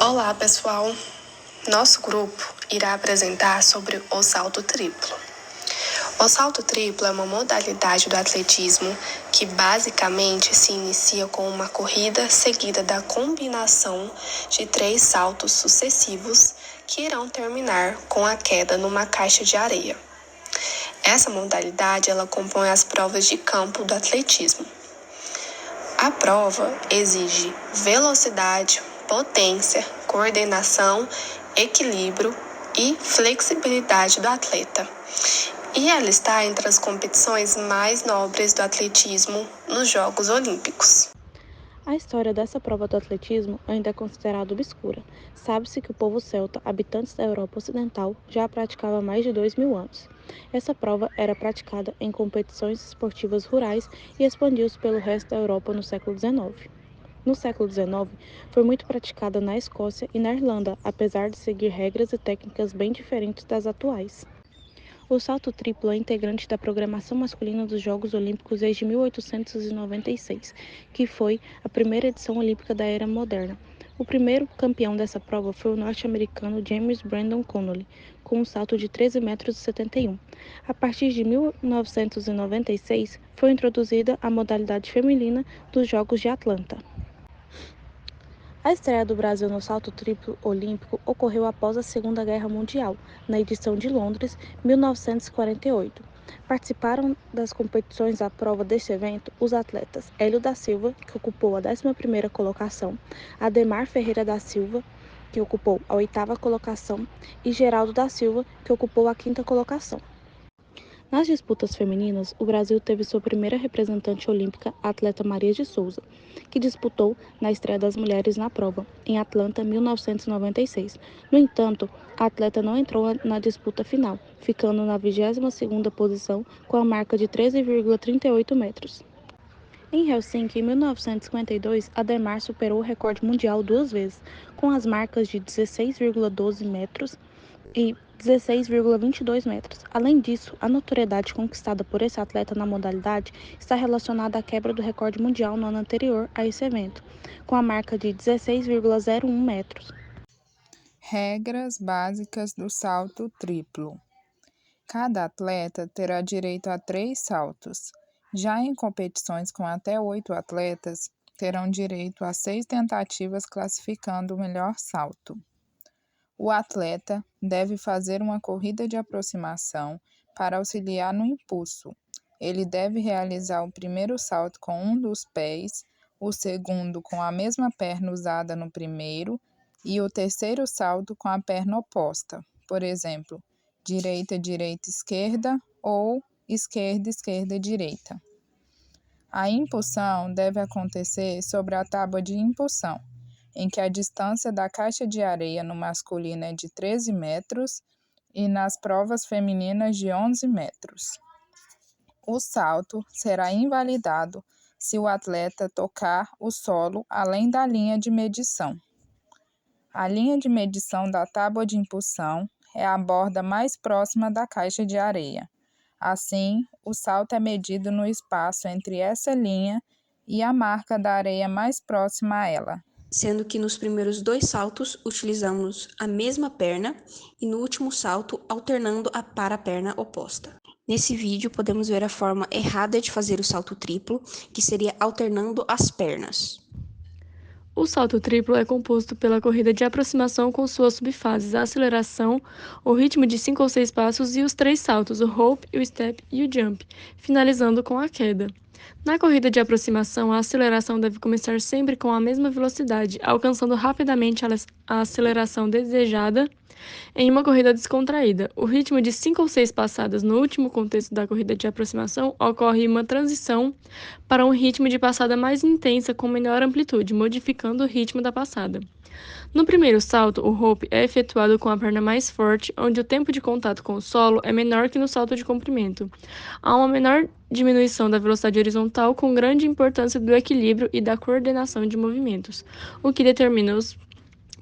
Olá, pessoal! Nosso grupo irá apresentar sobre o salto triplo. O salto triplo é uma modalidade do atletismo que basicamente se inicia com uma corrida seguida da combinação de 3 saltos sucessivos que irão terminar com a queda numa caixa de areia. Essa modalidade ela compõe as provas de campo do atletismo. A prova exige velocidade, potência, coordenação, equilíbrio e flexibilidade do atleta. E ela está entre as competições mais nobres do atletismo nos Jogos Olímpicos. A história dessa prova do atletismo ainda é considerada obscura. Sabe-se que o povo celta, habitantes da Europa Ocidental, já a praticava há mais de 2000 anos. Essa prova era praticada em competições esportivas rurais e expandiu-se pelo resto da Europa no século XIX. No século XIX, foi muito praticada na Escócia e na Irlanda, apesar de seguir regras e técnicas bem diferentes das atuais. O salto triplo é integrante da programação masculina dos Jogos Olímpicos desde 1896, que foi a primeira edição olímpica da era moderna. O primeiro campeão dessa prova foi o norte-americano James Brandon Connolly, com um salto de 13,71 m. A partir de 1996, foi introduzida a modalidade feminina dos Jogos de Atlanta. A estreia do Brasil no salto triplo olímpico ocorreu após a Segunda Guerra Mundial, na edição de Londres, 1948. Participaram das competições à prova deste evento os atletas Hélio da Silva, que ocupou a 11ª colocação, Ademar Ferreira da Silva, que ocupou a 8ª colocação, e Geraldo da Silva, que ocupou a 5ª colocação. Nas disputas femininas, o Brasil teve sua primeira representante olímpica, a atleta Maria de Souza, que disputou na estreia das mulheres na prova, em Atlanta, 1996. No entanto, a atleta não entrou na disputa final, ficando na 22ª posição com a marca de 13,38 metros. Em Helsinki, em 1952, Ademar superou o recorde mundial 2 vezes, com as marcas de 16,12 metros e 16,22 metros. Além disso, a notoriedade conquistada por esse atleta na modalidade está relacionada à quebra do recorde mundial no ano anterior a esse evento, com a marca de 16,01 metros. Regras básicas do salto triplo. Cada atleta terá direito a 3 saltos. Já em competições com até 8 atletas, terão direito a 6 tentativas classificando o melhor salto. O atleta deve fazer uma corrida de aproximação para auxiliar no impulso. Ele deve realizar o primeiro salto com um dos pés, o segundo com a mesma perna usada no primeiro e o terceiro salto com a perna oposta, por exemplo, direita, direita, esquerda ou esquerda, esquerda, direita. A impulsão deve acontecer sobre a tábua de impulsão, em que a distância da caixa de areia no masculino é de 13 metros e nas provas femininas de 11 metros. O salto será invalidado se o atleta tocar o solo além da linha de medição. A linha de medição da tábua de impulsão é a borda mais próxima da caixa de areia. Assim, o salto é medido no espaço entre essa linha e a marca da areia mais próxima a ela. Sendo que nos primeiros 2 saltos utilizamos a mesma perna e no último salto alternando para a perna oposta. Nesse vídeo podemos ver a forma errada de fazer o salto triplo, que seria alternando as pernas. O salto triplo é composto pela corrida de aproximação com suas subfases, a aceleração, o ritmo de 5 ou 6 passos e os 3 saltos, o rope, o step e o jump, finalizando com a queda. Na corrida de aproximação, a aceleração deve começar sempre com a mesma velocidade, alcançando rapidamente a aceleração desejada em uma corrida descontraída. O ritmo de 5 ou 6 passadas no último contexto da corrida de aproximação ocorre uma transição para um ritmo de passada mais intensa com menor amplitude, modificando o ritmo da passada. No primeiro salto, o rope é efetuado com a perna mais forte, onde o tempo de contato com o solo é menor que no salto de comprimento. Há uma menor diminuição da velocidade horizontal, com grande importância do equilíbrio e da coordenação de movimentos, o que determina os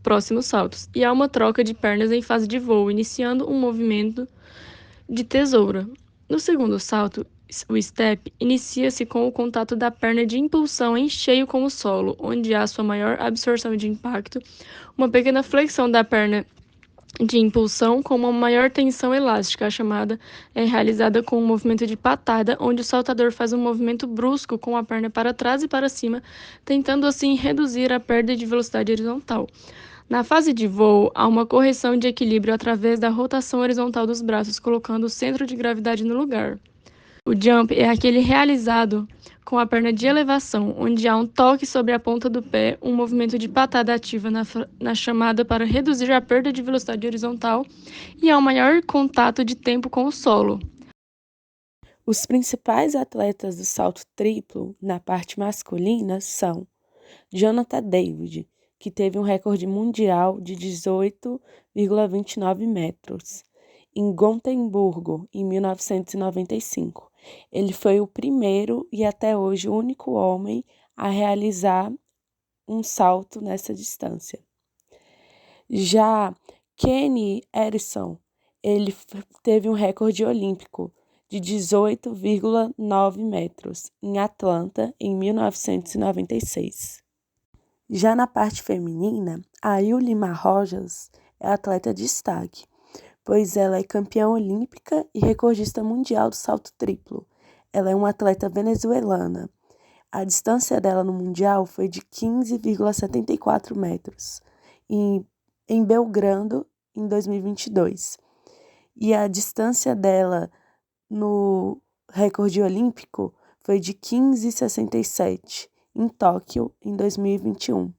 próximos saltos, e há uma troca de pernas em fase de voo, iniciando um movimento de tesoura. No segundo salto, o step, inicia-se com o contato da perna de impulsão em cheio com o solo, onde há sua maior absorção de impacto, uma pequena flexão da perna de impulsão com uma maior tensão elástica. A chamada é realizada com um movimento de patada, onde o saltador faz um movimento brusco com a perna para trás e para cima, tentando assim reduzir a perda de velocidade horizontal. Na fase de voo, há uma correção de equilíbrio através da rotação horizontal dos braços, colocando o centro de gravidade no lugar. O jump é aquele realizado com a perna de elevação, onde há um toque sobre a ponta do pé, um movimento de patada ativa na chamada para reduzir a perda de velocidade horizontal e há um maior contato de tempo com o solo. Os principais atletas do salto triplo na parte masculina são Jonathan David, que teve um recorde mundial de 18,29 metros, em Gotemburgo, em 1995. Ele foi o primeiro e até hoje o único homem a realizar um salto nessa distância. Já Kenny Erickson, ele teve um recorde olímpico de 18,9 metros em Atlanta, em 1996. Já na parte feminina, a Yulimar Rojas é atleta de destaque, pois ela é campeã olímpica e recordista mundial do salto triplo. Ela é uma atleta venezuelana. A distância dela no mundial foi de 15,74 metros em Belgrado, em 2022. E a distância dela no recorde olímpico foi de 15,67 em Tóquio, em 2021.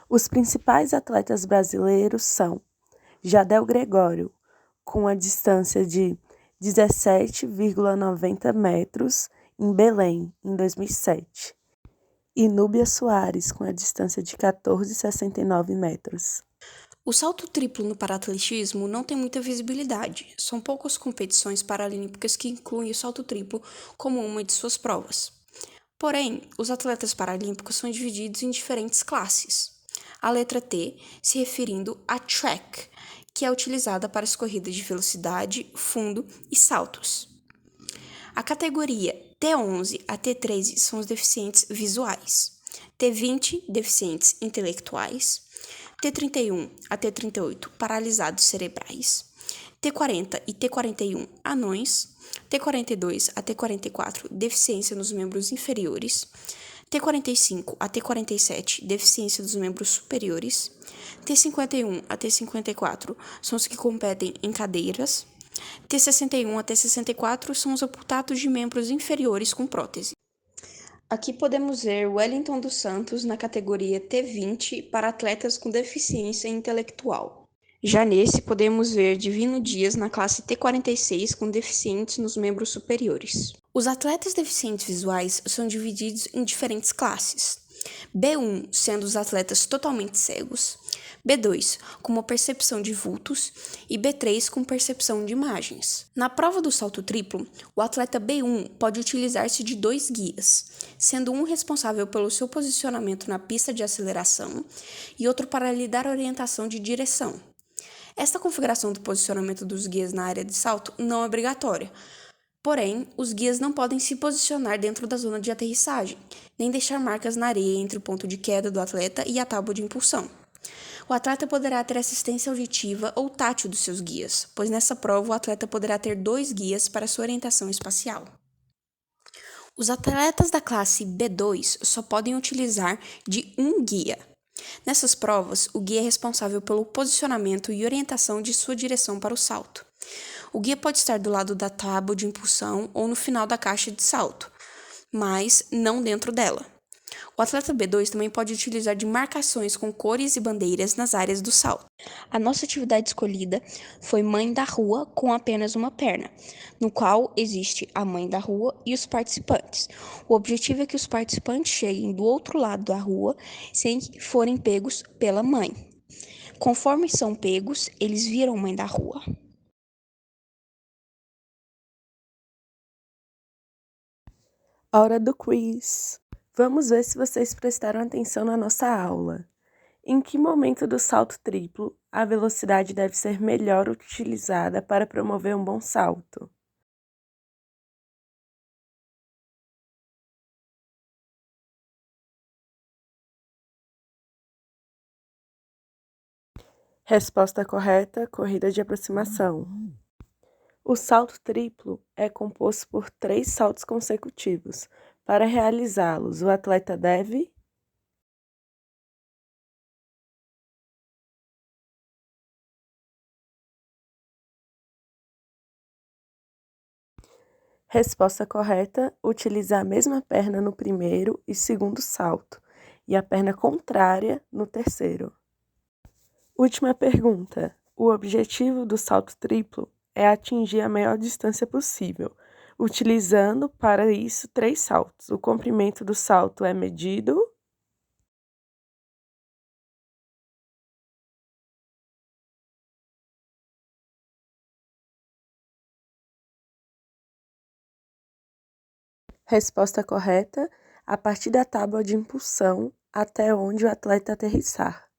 Os principais atletas brasileiros são Jadel Gregório, com a distância de 17,90 metros em Belém, em 2007. E Núbia Soares, com a distância de 14,69 metros. O salto triplo no paraatletismo não tem muita visibilidade. São poucas competições paralímpicas que incluem o salto triplo como uma de suas provas. Porém, os atletas paralímpicos são divididos em diferentes classes. A letra T se referindo a track, que é utilizada para as corridas de velocidade, fundo e saltos. A categoria T11 a T13 são os deficientes visuais, T20 deficientes intelectuais, T31 a T38 paralisados cerebrais, T40 e T41 anões, T42 a T44 deficiência nos membros inferiores, T45 a T47 deficiência dos membros superiores, T51 a T54 são os que competem em cadeiras, T61 a T64 são os amputados de membros inferiores com prótese. Aqui podemos ver Wellington dos Santos na categoria T20 para atletas com deficiência intelectual. Já nesse, podemos ver Divino Dias na classe T46 com deficientes nos membros superiores. Os atletas deficientes visuais são divididos em diferentes classes. B1 sendo os atletas totalmente cegos, B2 com uma percepção de vultos e B3 com percepção de imagens. Na prova do salto triplo, o atleta B1 pode utilizar-se de 2 guias, sendo um responsável pelo seu posicionamento na pista de aceleração e outro para lhe dar orientação de direção. Esta configuração do posicionamento dos guias na área de salto não é obrigatória. Porém, os guias não podem se posicionar dentro da zona de aterrissagem, nem deixar marcas na areia entre o ponto de queda do atleta e a tábua de impulsão. O atleta poderá ter assistência auditiva ou tátil dos seus guias, pois nessa prova o atleta poderá ter 2 guias para sua orientação espacial. Os atletas da classe B2 só podem utilizar de 1 guia. Nessas provas, o guia é responsável pelo posicionamento e orientação de sua direção para o salto. O guia pode estar do lado da tábua de impulsão ou no final da caixa de salto, mas não dentro dela. O atleta B2 também pode utilizar de marcações com cores e bandeiras nas áreas do salto. A nossa atividade escolhida foi Mãe da Rua com apenas uma perna, no qual existe a Mãe da Rua e os participantes. O objetivo é que os participantes cheguem do outro lado da rua sem que forem pegos pela mãe. Conforme são pegos, eles viram Mãe da Rua. Hora do quiz! Vamos ver se vocês prestaram atenção na nossa aula. Em que momento do salto triplo a velocidade deve ser melhor utilizada para promover um bom salto? Resposta correta, corrida de aproximação. O salto triplo é composto por 3 saltos consecutivos. Para realizá-los, o atleta deve... Resposta correta, utilizar a mesma perna no primeiro e segundo salto, e a perna contrária no terceiro. Última pergunta. O objetivo do salto triplo é atingir a maior distância possível, utilizando para isso 3 saltos. O comprimento do salto é medido... Resposta correta, a partir da tábua de impulsão até onde o atleta aterrissar.